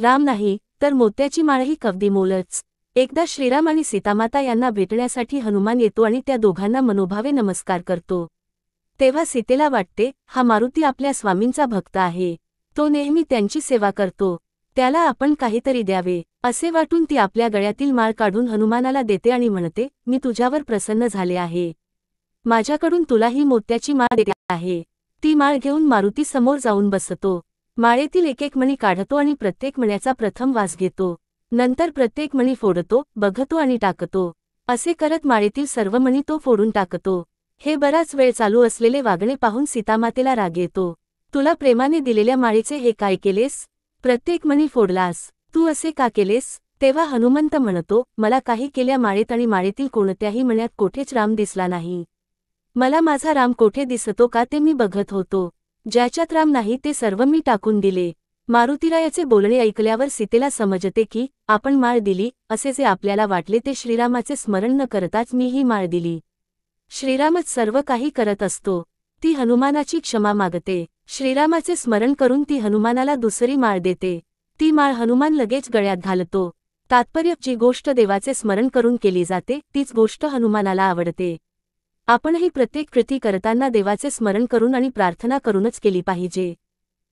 राम नाही तर मोत्याची माळही कवडीमोलच. एकदा श्रीराम आणि सीतामाता यांना भेटण्यासाठी हनुमान येतो आणि त्या दोघांना मनोभावे नमस्कार करतो. तेव्हा सीतेला वाटते, हा मारुती आपल्या स्वामींचा भक्त आहे. तो नेहमी त्यांची सेवा करतो. त्याला आपण काहीतरी द्यावे. असे वाटून ती आपल्या गळ्यातील माळ काढून हनुमानाला देते आणि म्हणते, मी तुझ्यावर प्रसन्न झाले आहे. माझ्याकडून तुला ही मोत्याची माळ देते आहे. ती माळ घेऊन मारुती समोर जाऊन बसतो. माळेतील एक एक मणी काढतो आणि प्रत्येक मण्याचा प्रथम वास घेतो. नंतर प्रत्येक मणी फोडतो, बघतो आणि टाकतो. असे करत माळेतील सर्व मणी तो फोडून टाकतो. हे बराच वेळ चालू असलेले वागणे पाहून सीतामातेला राग येतो. तुला प्रेमाने दिलेल्या माळेचे हे काय केलेस? प्रत्येक मणी फोडलास. तू असे का केलेस? तेव्हा हनुमंत म्हणतो, मला काही केल्या माळेत आणि माळेतील कोणत्याही मण्यात कोठेच राम दिसला नाही. मला माझा राम कोठे दिसतो का ते मी बघत होतो. ज्याच्यात राम नाही ते सर्व मी टाकून दिले. मारुतीरायाचे बोलणे ऐकल्यावर सीतेला समजते की आपण माळ दिली असे जे आपल्याला वाटले ते श्रीरामाचे स्मरण न करताच मी ही माळ दिली. श्रीरामच सर्व काही करत असतो. ती हनुमानाची क्षमा मागते. श्रीरामाचे स्मरण करून ती हनुमानाला दुसरी माळ देते. ती माळ हनुमान लगेच गळ्यात घालतो. तात्पर्य, जी गोष्ट देवाचे स्मरण करून केली जाते तीच गोष्ट हनुमानाला आवडते. आपणही प्रत्येक कृती करताना देवाचे स्मरण करून आणि प्रार्थना करूनच केली पाहिजे.